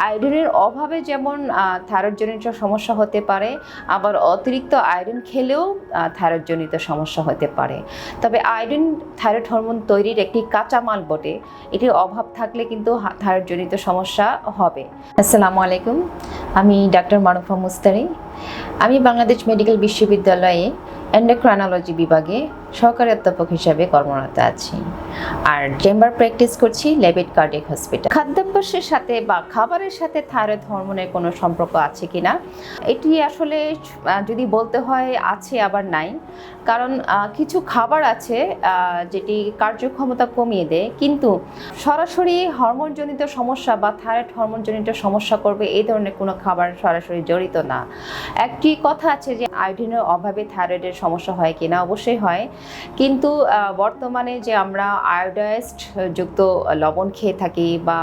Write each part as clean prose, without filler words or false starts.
আয়োডিনের অভাবে যেমন থাইরয়েডজনিত সমস্যা হতে পারে, আবার অতিরিক্ত আয়োডিন খেলেও থাইরয়েডজনিত সমস্যা হতে পারে। তবে আয়োডিন থাইরয়েড হরমোন তৈরির একটি কাঁচামাল বটে, এটির অভাব থাকলে কিন্তু থাইরয়েডজনিত সমস্যা হবে। আসসালামু আলাইকুম, আমি ডাক্তার মারুফা মুস্তারি। আমি বাংলাদেশ মেডিকেল বিশ্ববিদ্যালয়ে এন্ডোক্রাইনোলজি বিভাগে সহকারী অধ্যাপক হিসাবে কর্মরত আছি, আর চেম্বার প্র্যাকটিস করছি লেভিট কার্ডিয়াক হসপিটাল। খাদ্যাভ্যাসের সাথে বা খাবারের সাথে থাইরয়েড হরমোনের কোনো সম্পর্ক আছে কিনা, এটি আসলে যদি বলতে হয় আছে আবার নাই। কারণ কিছু খাবার আছে যেটি কার্যক্ষমতা কমিয়ে দেয়, কিন্তু সরাসরি হরমোনজনিত সমস্যা বা থাইরয়েড হরমোনজনিত সমস্যা করবে এই ধরনের কোনো খাবার সরাসরি জড়িত না। একটি কথা আছে যে আয়োডিনের অভাবে থাইরয়েডের সমস্যা হয় কিনা, অবশ্যই হয়। কিন্তু বর্তমানে যে আমরা আয়োডাইজড যুক্ত লবণ খেয়ে থাকি বা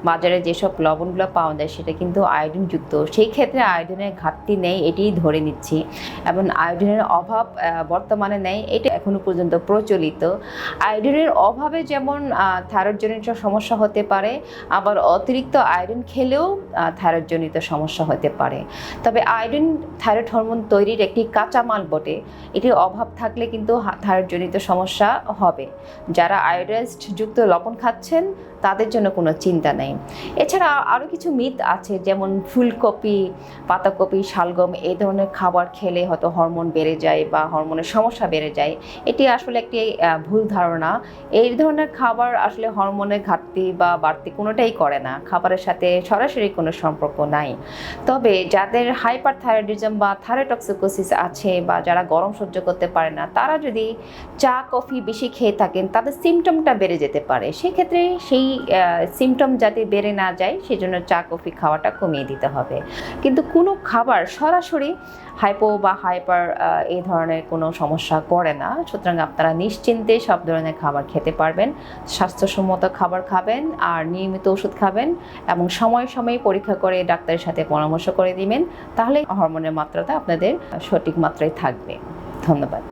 বাজারে যেসব লবণগুলো পাওয়া যায় সেটা কিন্তু আয়োডিন যুক্ত, সেই ক্ষেত্রে আয়োডিনের ঘাটতি নেই এটিই ধরে নিচ্ছি, এবং আয়োডিনের অভাব বর্তমানে নেই, এটা এখনো পর্যন্ত প্রচলিত। আয়োডিনের অভাবে যেমন থাইরয়েডজনিত সমস্যা হতে পারে, আবার অতিরিক্ত আয়োডিন খেলেও থাইরয়েডজনিত সমস্যা হতে পারে। তবে আয়োডিন থাইরয়েড হরমোন তৈরির একটি কাঁচামাল বটে, এটির অভাব থাকলে কিন্তু থাইরয়েডজনিত সমস্যা হবে। যারা আয়োডাইজড যুক্ত লবণ খাচ্ছেন তাদের জন্য কোনো চিন্তা নেই। এছাড়া আরও কিছু মিথ আছে, যেমন ফুলকপি, পাতাকপি, শালগম এই ধরনের খাবার খেলে হয়তো হরমোন বেড়ে যায় বা হরমোনের সমস্যা বেড়ে যায়। এটি আসলে একটি ভুল ধারণা। এই ধরনের খাবার আসলে হরমোনের ঘাটতি বা বাড়তি কোনোটাই করে না, খাবারের সাথে সরাসরি কোনো সম্পর্ক নাই। তবে যাদের হাইপার থাইরয়েডিজম বা থাইরয়েডটক্সিকোসিস আছে বা যারা গরম সহ্য করতে পারে না, তারা যদি চা কফি বেশি খেয়ে থাকেন তাদের সিমটমটা বেড়ে যেতে পারে। সেক্ষেত্রে সেই সিমটম যাতে বেড়ে না যায় সেজন্য চা কফি খাওয়াটা কমিয়ে দিতে হবে। কিন্তু কোনো খাবার সরাসরি হাইপো বা হাইপার এই ধরনের কোনো সমস্যা করে না, সুতরাং আপনারা নিশ্চিন্তে সব ধরনের খাবার খেতে পারবেন। স্বাস্থ্যসম্মত খাবার খাবেন আর নিয়মিত ওষুধ খাবেন, এবং সময়ে সময়ে পরীক্ষা করে ডাক্তারের সাথে পরামর্শ করে দিবেন, তাহলে হরমোনের মাত্রাটা আপনাদের সঠিক মাত্রায় থাকবে। ধন্যবাদ।